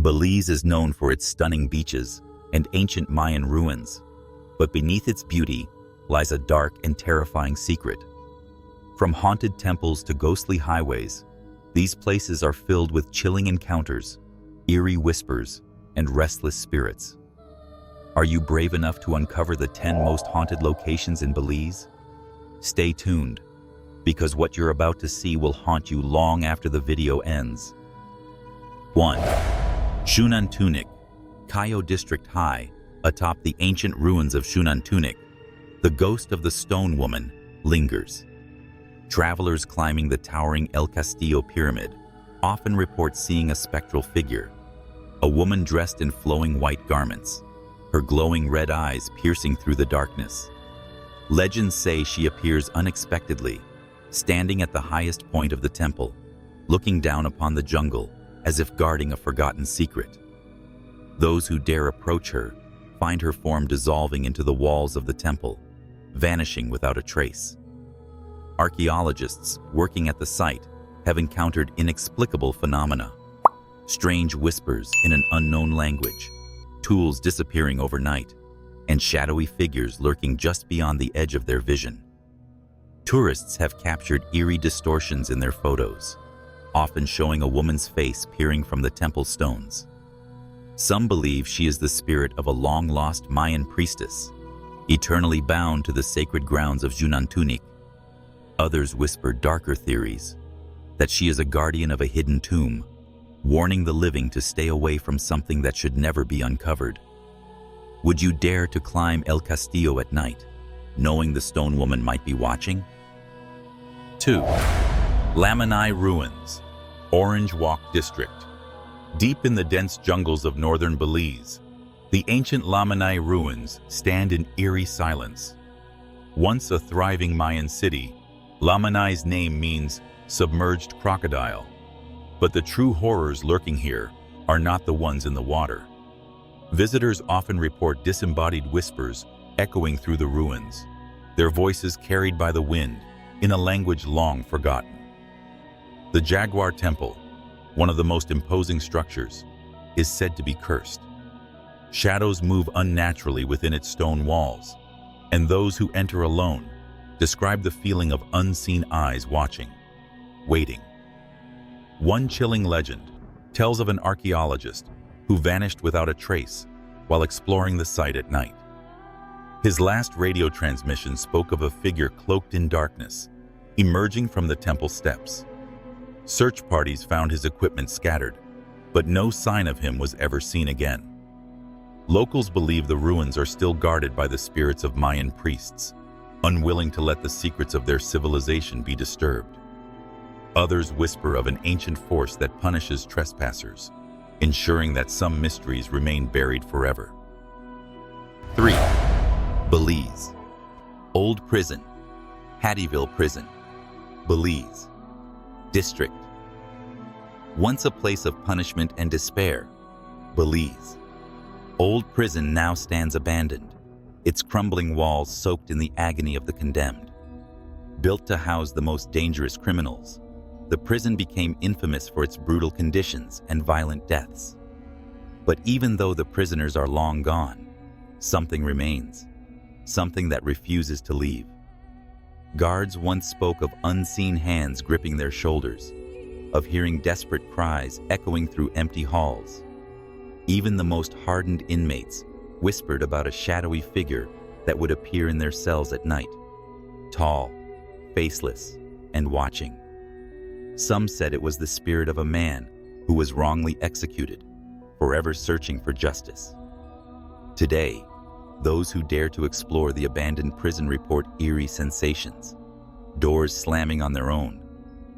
Belize is known for its stunning beaches and ancient Mayan ruins, but beneath its beauty lies a dark and terrifying secret. From haunted temples to ghostly highways, these places are filled with chilling encounters, eerie whispers, and restless spirits. Are you brave enough to uncover the 10 most haunted locations in Belize? Stay tuned, because what you're about to see will haunt you long after the video ends. 1. Xunantunich, Cayo District High, atop the ancient ruins of Xunantunich, the ghost of the stone woman lingers. Travelers climbing the towering El Castillo pyramid often report seeing a spectral figure, a woman dressed in flowing white garments, her glowing red eyes piercing through the darkness. Legends say she appears unexpectedly, standing at the highest point of the temple, looking down upon the jungle as if guarding a forgotten secret. Those who dare approach her find her form dissolving into the walls of the temple, vanishing without a trace. Archaeologists working at the site have encountered inexplicable phenomena: strange whispers in an unknown language, tools disappearing overnight, and shadowy figures lurking just beyond the edge of their vision. Tourists have captured eerie distortions in their photos, often showing a woman's face peering from the temple stones. Some believe she is the spirit of a long-lost Mayan priestess, eternally bound to the sacred grounds of Xunantunich. Others whisper darker theories, that she is a guardian of a hidden tomb, warning the living to stay away from something that should never be uncovered. Would you dare to climb El Castillo at night, knowing the stone woman might be watching? 2. Lamanai Ruins, Orange Walk District. Deep in the dense jungles of northern Belize, the ancient Lamanai ruins stand in eerie silence. Once a thriving Mayan city, Lamanai's name means submerged crocodile. But the true horrors lurking here are not the ones in the water. Visitors often report disembodied whispers echoing through the ruins, their voices carried by the wind in a language long forgotten. The Jaguar Temple, one of the most imposing structures, is said to be cursed. Shadows move unnaturally within its stone walls, and those who enter alone describe the feeling of unseen eyes watching, waiting. One chilling legend tells of an archaeologist who vanished without a trace while exploring the site at night. His last radio transmission spoke of a figure cloaked in darkness, emerging from the temple steps. Search parties found his equipment scattered, but no sign of him was ever seen again. Locals believe the ruins are still guarded by the spirits of Mayan priests, unwilling to let the secrets of their civilization be disturbed. Others whisper of an ancient force that punishes trespassers, ensuring that some mysteries remain buried forever. 3. Belize, Old Prison, Hattieville Prison, Belize District. Once a place of punishment and despair, Belize. Old Prison now stands abandoned, its crumbling walls soaked in the agony of the condemned. Built to house the most dangerous criminals, the prison became infamous for its brutal conditions and violent deaths. But even though the prisoners are long gone, something remains, something that refuses to leave. Guards once spoke of unseen hands gripping their shoulders, of hearing desperate cries echoing through empty halls. Even the most hardened inmates whispered about a shadowy figure that would appear in their cells at night, tall, faceless, and watching. Some said it was the spirit of a man who was wrongly executed, forever searching for justice. Today, those who dare to explore the abandoned prison report eerie sensations: doors slamming on their own,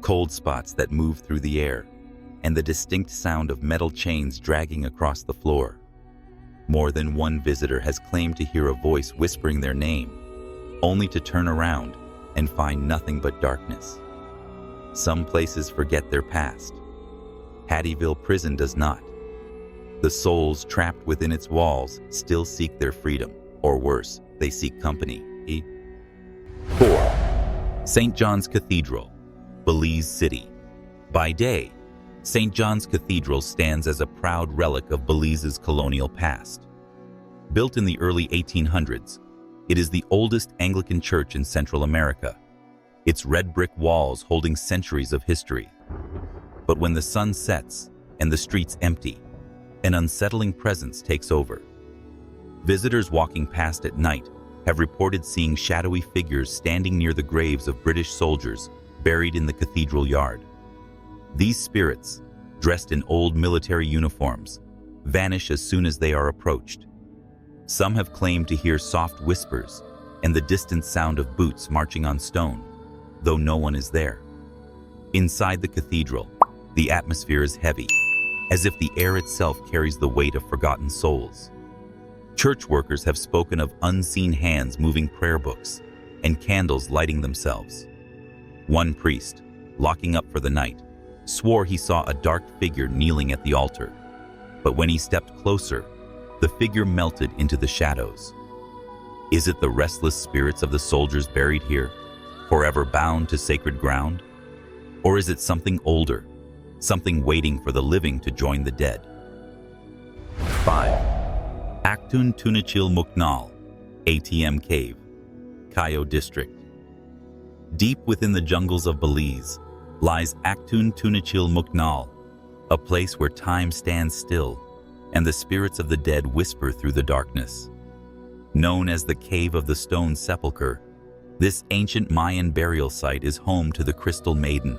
cold spots that move through the air, and the distinct sound of metal chains dragging across the floor. More than one visitor has claimed to hear a voice whispering their name, only to turn around and find nothing but darkness. Some places forget their past. Hattieville Prison does not. The souls trapped within its walls still seek their freedom, or worse, they seek company. 4. St. John's Cathedral, Belize City. By day, St. John's Cathedral stands as a proud relic of Belize's colonial past. Built in the early 1800s, it is the oldest Anglican church in Central America, its red brick walls holding centuries of history. But when the sun sets and the streets empty, an unsettling presence takes over. Visitors walking past at night have reported seeing shadowy figures standing near the graves of British soldiers buried in the cathedral yard. These spirits, dressed in old military uniforms, vanish as soon as they are approached. Some have claimed to hear soft whispers and the distant sound of boots marching on stone, though no one is there. Inside the cathedral, the atmosphere is heavy, as if the air itself carries the weight of forgotten souls. Church workers have spoken of unseen hands moving prayer books and candles lighting themselves. One priest, locking up for the night, swore he saw a dark figure kneeling at the altar, but when he stepped closer, the figure melted into the shadows. Is it the restless spirits of the soldiers buried here, forever bound to sacred ground? Or is it something older, something waiting for the living to join the dead? 5. Actun Tunichil Muknal Cave, Cayo District. Deep within the jungles of Belize lies Actun Tunichil Muknal, a place where time stands still and the spirits of the dead whisper through the darkness. Known as the Cave of the Stone Sepulchre, this ancient Mayan burial site is home to the Crystal Maiden,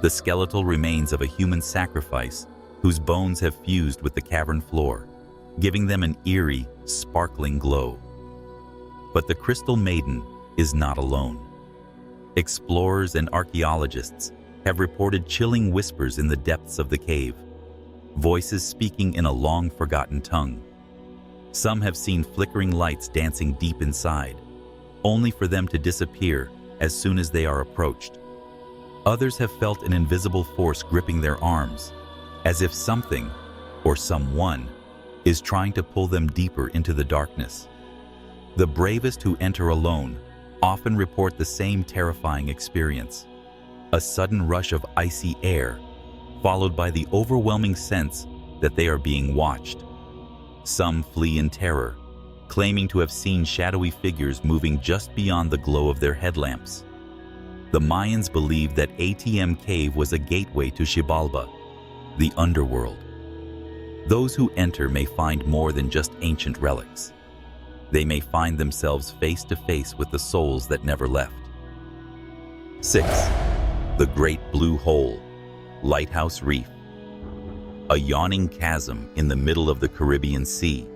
the skeletal remains of a human sacrifice whose bones have fused with the cavern floor, giving them an eerie, sparkling glow. But the Crystal Maiden is not alone. Explorers and archaeologists have reported chilling whispers in the depths of the cave, voices speaking in a long-forgotten tongue. Some have seen flickering lights dancing deep inside, only for them to disappear as soon as they are approached. Others have felt an invisible force gripping their arms, as if something, or someone, is trying to pull them deeper into the darkness. The bravest who enter alone often report the same terrifying experience: a sudden rush of icy air, followed by the overwhelming sense that they are being watched. Some flee in terror, claiming to have seen shadowy figures moving just beyond the glow of their headlamps. The Mayans believed that Actun Cave was a gateway to Xibalba, the underworld. Those who enter may find more than just ancient relics. They may find themselves face to face with the souls that never left. 6. The Great Blue Hole, Lighthouse Reef. A yawning chasm in the middle of the Caribbean Sea,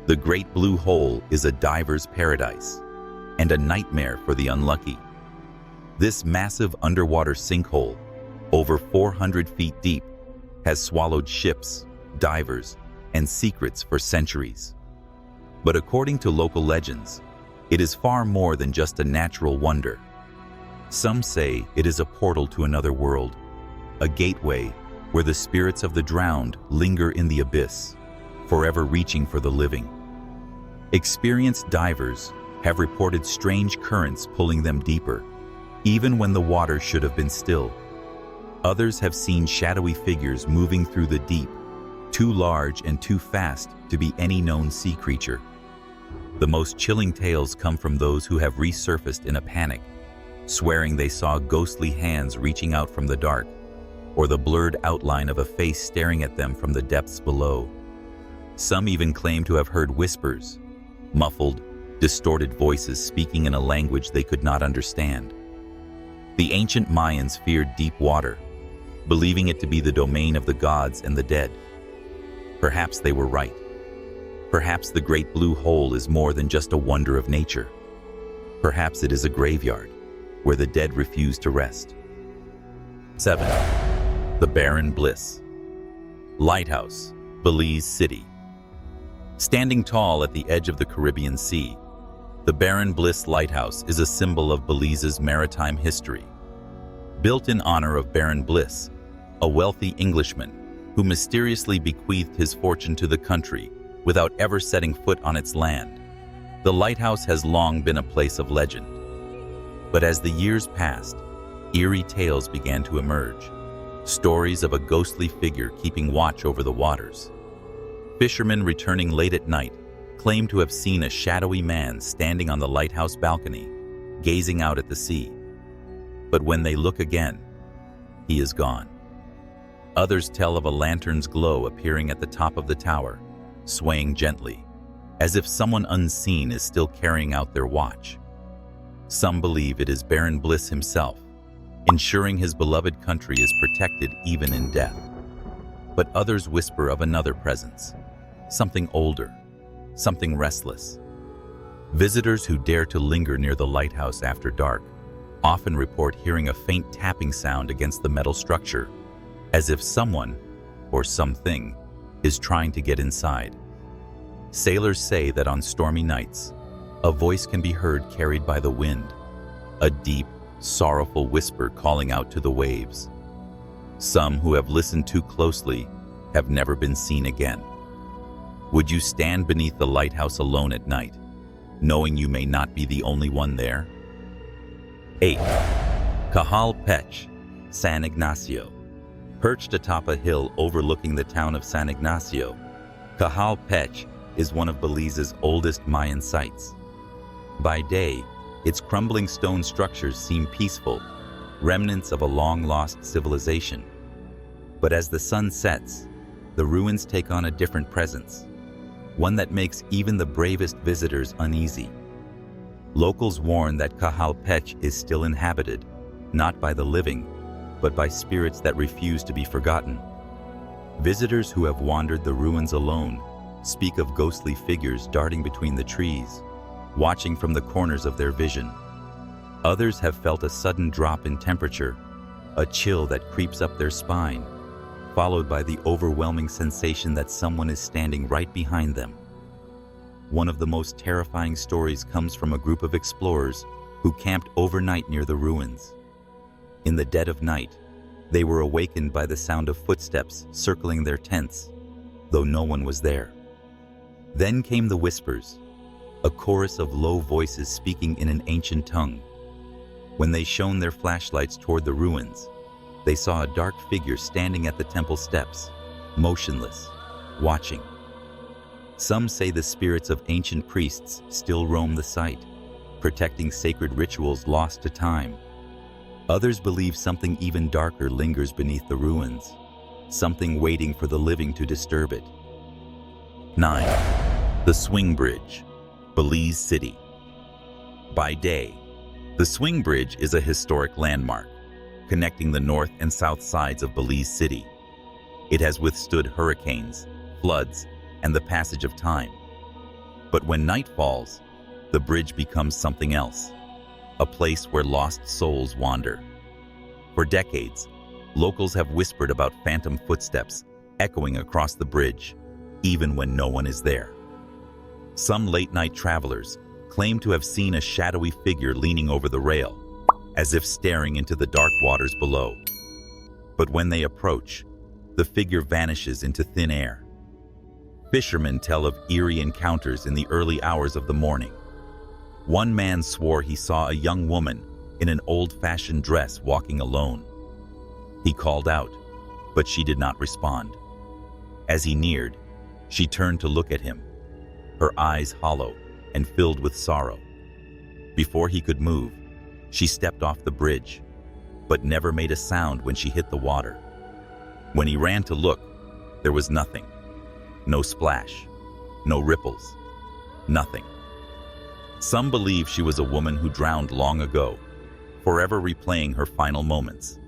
the Great Blue Hole is a diver's paradise and a nightmare for the unlucky. This massive underwater sinkhole, over 400 feet deep, has swallowed ships, divers, and secrets for centuries. But according to local legends, it is far more than just a natural wonder. Some say it is a portal to another world, a gateway where the spirits of the drowned linger in the abyss, forever reaching for the living. Experienced divers have reported strange currents pulling them deeper, even when the water should have been still. Others have seen shadowy figures moving through the deep, too large and too fast to be any known sea creature. The most chilling tales come from those who have resurfaced in a panic, swearing they saw ghostly hands reaching out from the dark, or the blurred outline of a face staring at them from the depths below. Some even claim to have heard whispers, muffled, distorted voices speaking in a language they could not understand. The ancient Mayans feared deep water, believing it to be the domain of the gods and the dead. Perhaps they were right. Perhaps the Great Blue Hole is more than just a wonder of nature. Perhaps it is a graveyard where the dead refuse to rest. 7. The Barren Bliss, Lighthouse, Belize City. Standing tall at the edge of the Caribbean Sea, the Barren Bliss Lighthouse is a symbol of Belize's maritime history. Built in honor of Baron Bliss, a wealthy Englishman who mysteriously bequeathed his fortune to the country without ever setting foot on its land, the lighthouse has long been a place of legend. But as the years passed, eerie tales began to emerge. Stories of a ghostly figure keeping watch over the waters. Fishermen returning late at night claim to have seen a shadowy man standing on the lighthouse balcony, gazing out at the sea. But when they look again, he is gone. Others tell of a lantern's glow appearing at the top of the tower, swaying gently, as if someone unseen is still carrying out their watch. Some believe it is Baron Bliss himself, ensuring his beloved country is protected even in death. But others whisper of another presence, something older, something restless. Visitors who dare to linger near the lighthouse after dark often report hearing a faint tapping sound against the metal structure, as if someone, or something, is trying to get inside. Sailors say that on stormy nights, a voice can be heard carried by the wind, a deep, sorrowful whisper calling out to the waves. Some who have listened too closely have never been seen again. Would you stand beneath the lighthouse alone at night, knowing you may not be the only one there? 8. Cahal Pech, San Ignacio. Perched atop a hill overlooking the town of San Ignacio, Cahal Pech is one of Belize's oldest Mayan sites. By day, its crumbling stone structures seem peaceful, remnants of a long-lost civilization. But as the sun sets, the ruins take on a different presence, one that makes even the bravest visitors uneasy. Locals warn that Cahal Pech is still inhabited, not by the living, but by spirits that refuse to be forgotten. Visitors who have wandered the ruins alone speak of ghostly figures darting between the trees, watching from the corners of their vision. Others have felt a sudden drop in temperature, a chill that creeps up their spine, followed by the overwhelming sensation that someone is standing right behind them. One of the most terrifying stories comes from a group of explorers who camped overnight near the ruins. In the dead of night, they were awakened by the sound of footsteps circling their tents, though no one was there. Then came the whispers, a chorus of low voices speaking in an ancient tongue. When they shone their flashlights toward the ruins, they saw a dark figure standing at the temple steps, motionless, watching. Some say the spirits of ancient priests still roam the site, protecting sacred rituals lost to time. Others believe something even darker lingers beneath the ruins, something waiting for the living to disturb it. 9. The Swing Bridge, Belize City. By day, the Swing Bridge is a historic landmark, connecting the north and south sides of Belize City. It has withstood hurricanes, floods, and the passage of time. But when night falls, the bridge becomes something else, a place where lost souls wander. For decades, locals have whispered about phantom footsteps echoing across the bridge, even when no one is there. Some late-night travelers claim to have seen a shadowy figure leaning over the rail, as if staring into the dark waters below. But when they approach, the figure vanishes into thin air. Fishermen tell of eerie encounters in the early hours of the morning. One man swore he saw a young woman in an old-fashioned dress walking alone. He called out, but she did not respond. As he neared, she turned to look at him, her eyes hollow and filled with sorrow. Before he could move, she stepped off the bridge, but never made a sound when she hit the water. When he ran to look, there was nothing. No splash, no ripples, nothing. Some believe she was a woman who drowned long ago, forever replaying her final moments.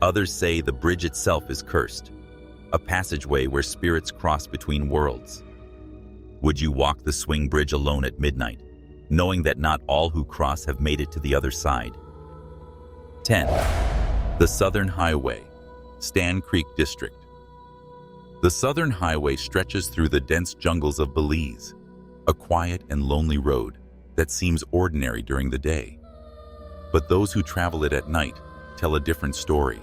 Others say the bridge itself is cursed, a passageway where spirits cross between worlds. Would you walk the Swing Bridge alone at midnight, knowing that not all who cross have made it to the other side? 10. The Southern Highway, Stan Creek District. The Southern Highway stretches through the dense jungles of Belize, a quiet and lonely road that seems ordinary during the day. But those who travel it at night tell a different story,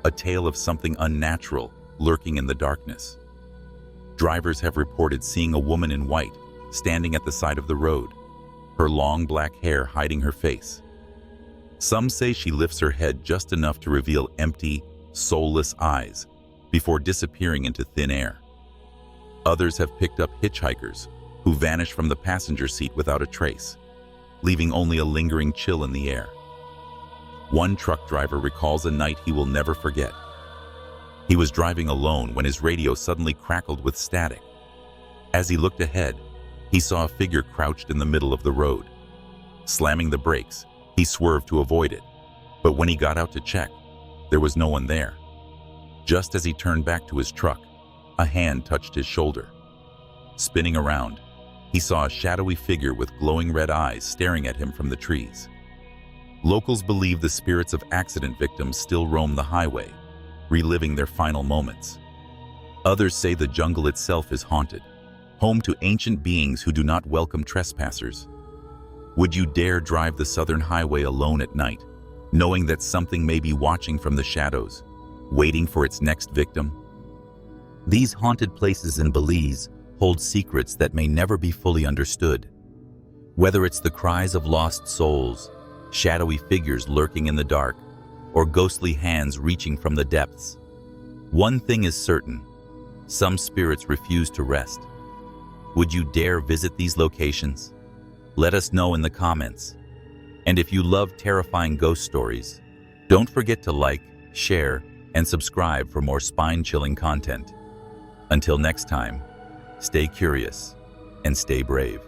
a tale of something unnatural lurking in the darkness. Drivers have reported seeing a woman in white standing at the side of the road, her long black hair hiding her face. Some say she lifts her head just enough to reveal empty, soulless eyes before disappearing into thin air. Others have picked up hitchhikers who vanish from the passenger seat without a trace, leaving only a lingering chill in the air. One truck driver recalls a night he will never forget. He was driving alone when his radio suddenly crackled with static. As he looked ahead, he saw a figure crouched in the middle of the road. Slamming the brakes, he swerved to avoid it, but when he got out to check, there was no one there. Just as he turned back to his truck, a hand touched his shoulder. Spinning around, he saw a shadowy figure with glowing red eyes staring at him from the trees. Locals believe the spirits of accident victims still roam the highway, reliving their final moments. Others say the jungle itself is haunted, home to ancient beings who do not welcome trespassers. Would you dare drive the southern highway alone at night, knowing that something may be watching from the shadows, waiting for its next victim? These haunted places in Belize hold secrets that may never be fully understood. Whether it's the cries of lost souls, shadowy figures lurking in the dark, or ghostly hands reaching from the depths, one thing is certain: some spirits refuse to rest. Would you dare visit these locations? Let us know in the comments. And if you love terrifying ghost stories, don't forget to like, share, and subscribe for more spine-chilling content. Until next time, stay curious and stay brave.